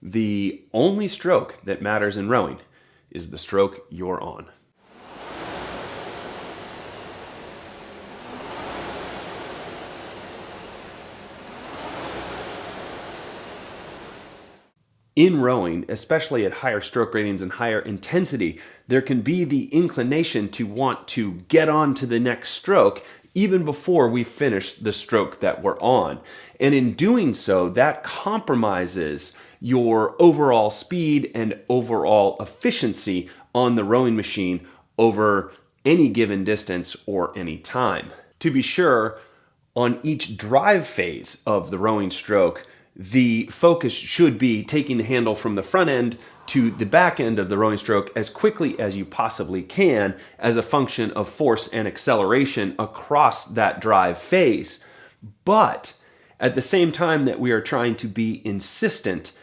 The only stroke that matters in rowing is the stroke you're on. In rowing, especially at higher stroke ratings and higher intensity, there can be the inclination to want to get on to the next stroke even before we finish the stroke that we're on. And in doing so, that compromises your overall speed and overall efficiency on the rowing machine over any given distance or any time. To be sure, on each drive phase of the rowing stroke, the focus should be taking the handle from the front end to the back end of the rowing stroke as quickly as you possibly can as a function of force and acceleration across that drive phase. But at the same time that we are trying to be insistent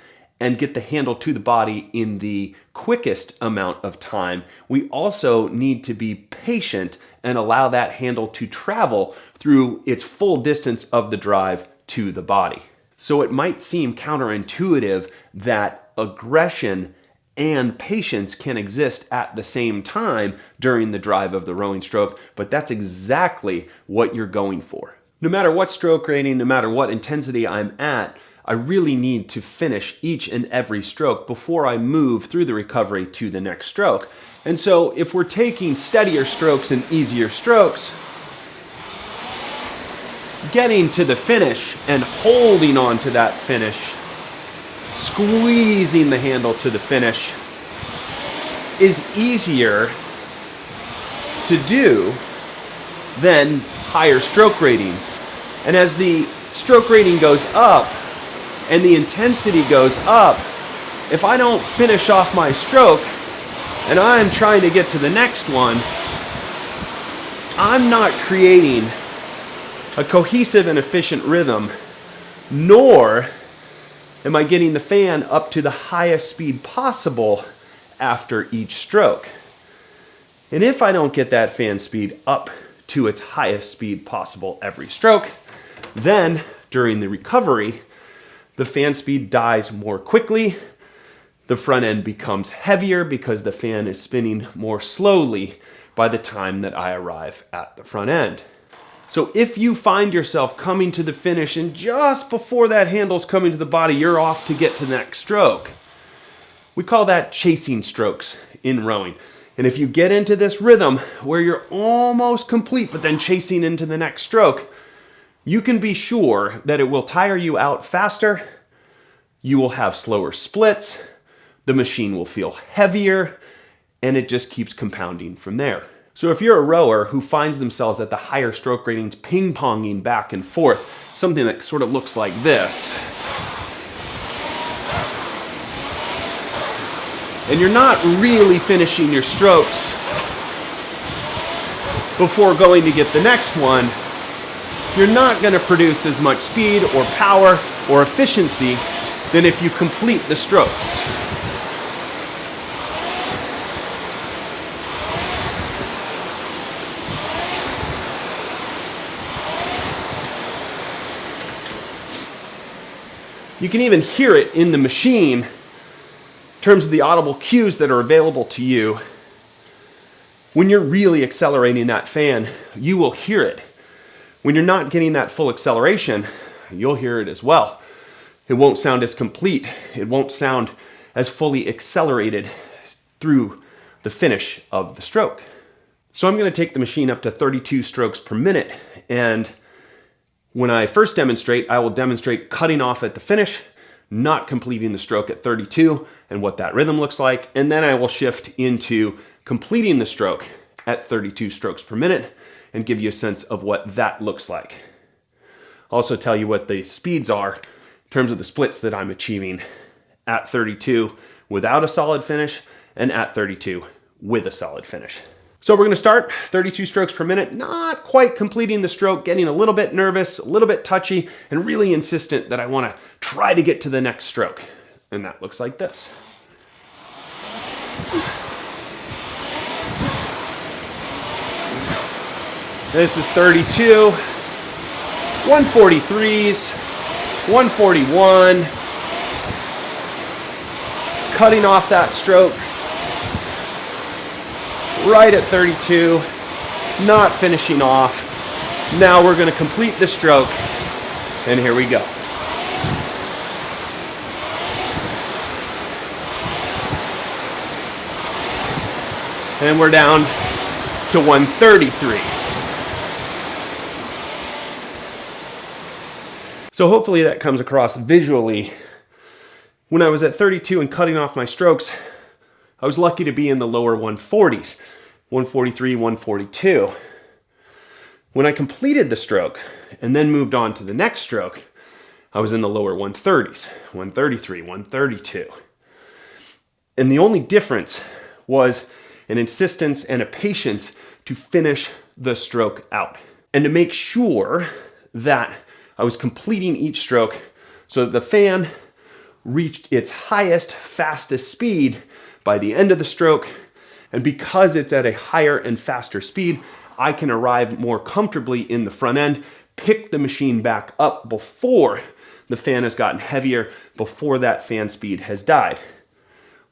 and get the handle to the body in the quickest amount of time, we also need to be patient and allow that handle to travel through its full distance of the drive to the body. So it might seem counterintuitive that aggression and patience can exist at the same time during the drive of the rowing stroke, but that's exactly what you're going for. No matter what stroke rating, no matter what intensity I'm at, I really need to finish each and every stroke before I move through the recovery to the next stroke. And so if we're taking steadier strokes and easier strokes, getting to the finish and holding on to that finish, squeezing the handle to the finish, is easier to do than higher stroke ratings. And as the stroke rating goes up and the intensity goes up, if I don't finish off my stroke and I'm trying to get to the next one, I'm not creating a cohesive and efficient rhythm, nor am I getting the fan up to the highest speed possible after each stroke. And if I don't get that fan speed up to its highest speed possible every stroke, then during the recovery, the fan speed dies more quickly, the front end becomes heavier because the fan is spinning more slowly by the time that I arrive at the front end. So if you find yourself coming to the finish and just before that handle's coming to the body, you're off to get to the next stroke. We call that chasing strokes in rowing. And if you get into this rhythm where you're almost complete but then chasing into the next stroke, you can be sure that it will tire you out faster, you will have slower splits, the machine will feel heavier, and it just keeps compounding from there. So if you're a rower who finds themselves at the higher stroke ratings ping-ponging back and forth, something that sort of looks like this, and you're not really finishing your strokes before going to get the next one, you're not going to produce as much speed or power or efficiency than if you complete the strokes. You can even hear it in the machine in terms of the audible cues that are available to you. When you're really accelerating that fan, you will hear it. When you're not getting that full acceleration, you'll hear it as well. It won't sound as complete. It won't sound as fully accelerated through the finish of the stroke. So I'm going to take the machine up to 32 strokes per minute, and when I first demonstrate, I will demonstrate cutting off at the finish, not completing the stroke at 32, and what that rhythm looks like. And then I will shift into completing the stroke at 32 strokes per minute and give you a sense of what that looks like. I'll also tell you what the speeds are in terms of the splits that I'm achieving at 32 without a solid finish and at 32 with a solid finish. So we're going to start 32 strokes per minute, not quite completing the stroke, getting a little bit nervous, a little bit touchy, and really insistent that I want to try to get to the next stroke. And that looks like this. This is 32, 143s, 141, cutting off that stroke right at 32, not finishing off. Now we're going to complete the stroke, and here we go. And we're down to 133. So hopefully that comes across visually. When I was at 32 and cutting off my strokes, I was lucky to be in the lower 140s, 143, 142. When I completed the stroke and then moved on to the next stroke, I was in the lower 130s, 133, 132. And the only difference was an insistence and a patience to finish the stroke out. And to make sure that I was completing each stroke so that the fan reached its highest, fastest speed by the end of the stroke. And because it's at a higher and faster speed, I can arrive more comfortably in the front end, pick the machine back up before the fan has gotten heavier, before that fan speed has died.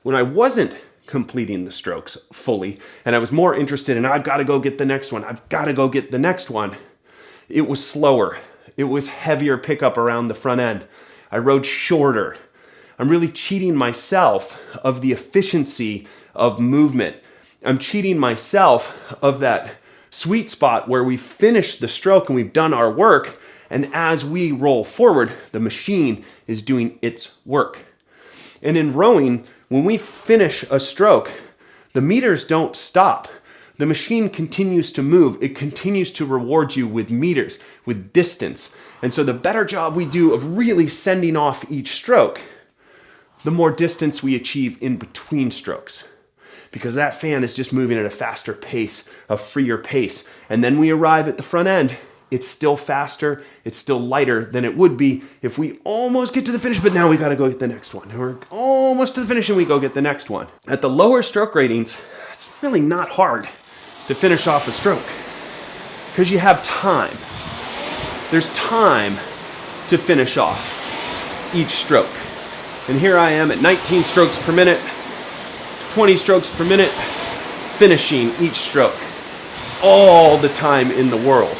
When I wasn't completing the strokes fully, and I was more interested in, I've got to go get the next one, I've got to go get the next one, it was slower. It was heavier pickup around the front end. I rode shorter. I'm really cheating myself of the efficiency of movement. I'm cheating myself of that sweet spot where we finished the stroke and we've done our work, and as we roll forward, the machine is doing its work. And in rowing, when we finish a stroke, the meters don't stop. The machine continues to move. It continues to reward you with meters, with distance. And so the better job we do of really sending off each stroke, the more distance we achieve in between strokes. Because that fan is just moving at a faster pace, a freer pace. And then we arrive at the front end. It's still faster, it's still lighter than it would be if we almost get to the finish, but now we gotta go get the next one. We're almost to the finish and we go get the next one. At the lower stroke ratings, it's really not hard to finish off a stroke because you have time. There's time to finish off each stroke. And here I am at 19 strokes per minute, 20 strokes per minute, finishing each stroke. All the time in the world.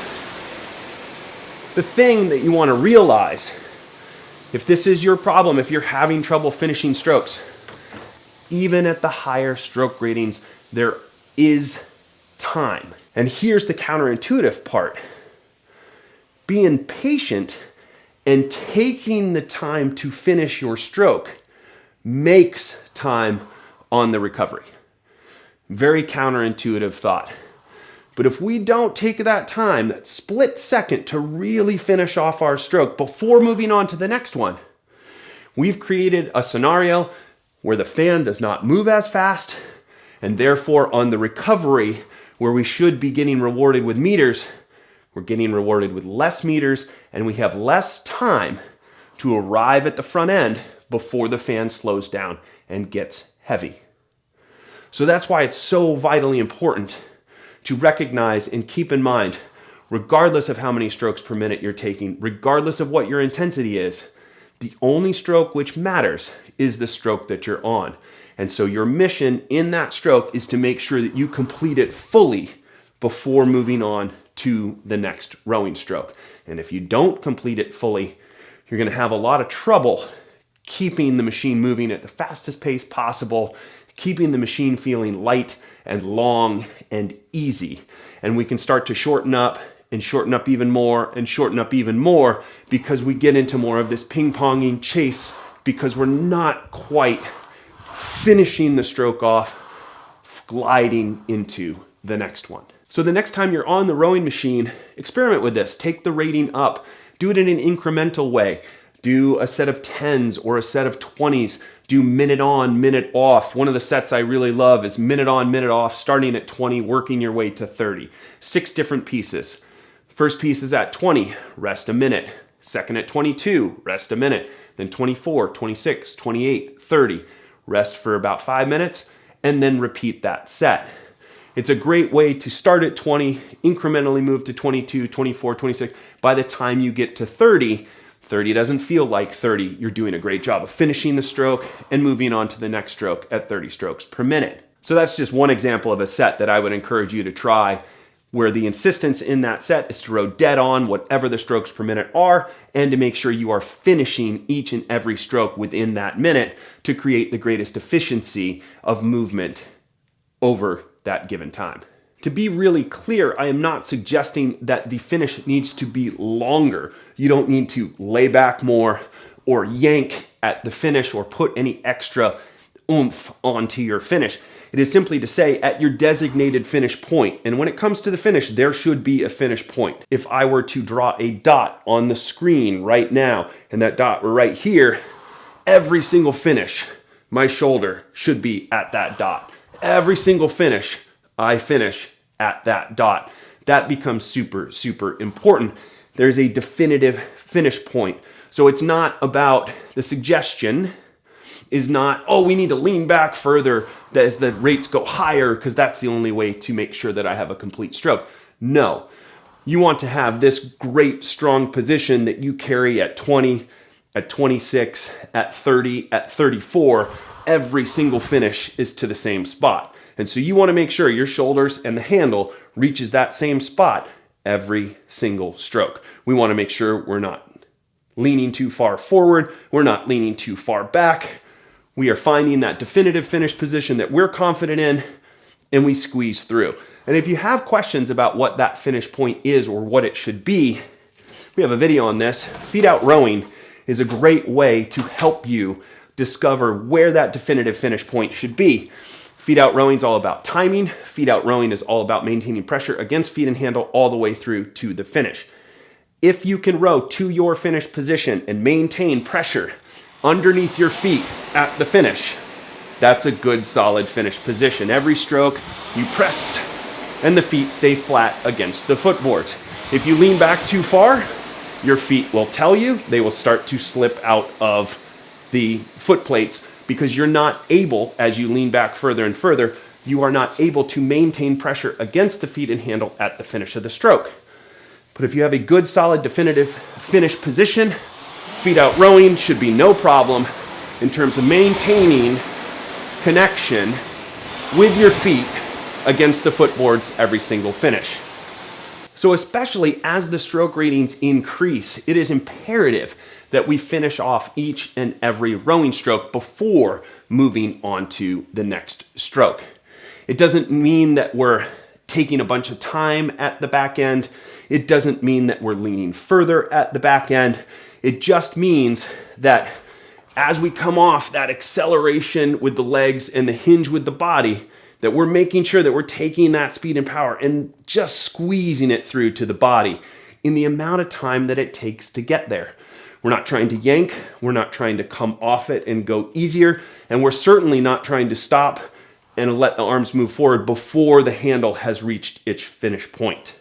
The thing that you want to realize, if this is your problem, if you're having trouble finishing strokes, even at the higher stroke ratings, there is time. And here's the counterintuitive part. Being patient and taking the time to finish your stroke makes time on the recovery. Very counterintuitive thought. But if we don't take that time, that split second to really finish off our stroke before moving on to the next one, we've created a scenario where the fan does not move as fast, and therefore on the recovery, where we should be getting rewarded with meters, we're getting rewarded with less meters, and we have less time to arrive at the front end before the fan slows down and gets heavy. So that's why it's so vitally important to recognize and keep in mind, regardless of how many strokes per minute you're taking, regardless of what your intensity is, the only stroke which matters is the stroke that you're on. And so your mission in that stroke is to make sure that you complete it fully before moving on to the next rowing stroke. And if you don't complete it fully, you're going to have a lot of trouble keeping the machine moving at the fastest pace possible, keeping the machine feeling light and long and easy. And we can start to shorten up and shorten up even more and shorten up even more because we get into more of this ping-ponging chase because we're not quite finishing the stroke off, gliding into the next one. So the next time you're on the rowing machine, experiment with this. Take the rating up. Do it in an incremental way. Do a set of 10s or a set of 20s. Do minute on, minute off. One of the sets I really love is minute on, minute off, starting at 20, working your way to 30. 6 different pieces. First piece is at 20, rest a minute. Second at 22, rest a minute. Then 24, 26, 28, 30. Rest for about 5 minutes, and then repeat that set. It's a great way to start at 20, incrementally move to 22, 24, 26. By the time you get to 30, 30 doesn't feel like 30. You're doing a great job of finishing the stroke and moving on to the next stroke at 30 strokes per minute. So that's just one example of a set that I would encourage you to try, where the insistence in that set is to row dead on whatever the strokes per minute are, and to make sure you are finishing each and every stroke within that minute to create the greatest efficiency of movement over that given time. To be really clear, I am not suggesting that the finish needs to be longer. You don't need to lay back more or yank at the finish or put any extra oomph onto your finish. It is simply to say at your designated finish point. And when it comes to the finish, there should be a finish point. If I were to draw a dot on the screen right now, and that dot were right here, every single finish, my shoulder should be at that dot. Every single finish, I finish at that dot. That becomes super, super important. There's a definitive finish point. So it's not about, the suggestion is not, oh, we need to lean back further as the rates go higher because that's the only way to make sure that I have a complete stroke. No, you want to have this great strong position that you carry at 20, at 26, at 30, at 34. Every single finish is to the same spot. And so you want to make sure your shoulders and the handle reaches that same spot every single stroke. We want to make sure we're not leaning too far forward. We're not leaning too far back. We are finding that definitive finish position that we're confident in, and we squeeze through. And if you have questions about what that finish point is or what it should be, we have a video on this. Feet Out Rowing is a great way to help you discover where that definitive finish point should be. Feet Out Rowing is all about timing. Feet Out Rowing is all about maintaining pressure against feet and handle all the way through to the finish. If you can row to your finish position and maintain pressure underneath your feet at the finish, that's a good solid finish position. Every stroke you press and the feet stay flat against the footboards. If you lean back too far, your feet will tell you, they will start to slip out of the foot plates because you're not able, as you lean back further and further, you are not able to maintain pressure against the feet and handle at the finish of the stroke. But if you have a good solid definitive finish position, Feet Out Rowing should be no problem in terms of maintaining connection with your feet against the footboards every single finish. So especially as the stroke ratings increase, it is imperative that we finish off each and every rowing stroke before moving on to the next stroke. It doesn't mean that we're taking a bunch of time at the back end. It doesn't mean that we're leaning further at the back end. It just means that as we come off that acceleration with the legs and the hinge with the body, that we're making sure that we're taking that speed and power and just squeezing it through to the body in the amount of time that it takes to get there. We're not trying to yank, we're not trying to come off it and go easier, and we're certainly not trying to stop and let the arms move forward before the handle has reached its finish point.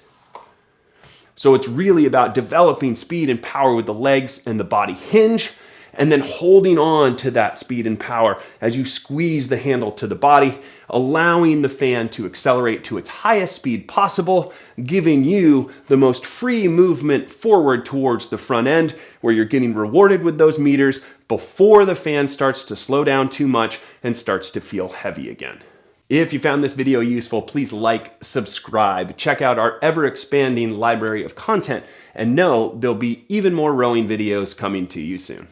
So it's really about developing speed and power with the legs and the body hinge, and then holding on to that speed and power as you squeeze the handle to the body, allowing the fan to accelerate to its highest speed possible, giving you the most free movement forward towards the front end, where you're getting rewarded with those meters before the fan starts to slow down too much and starts to feel heavy again. If you found this video useful, please like, subscribe, check out our ever-expanding library of content, and know there'll be even more rowing videos coming to you soon.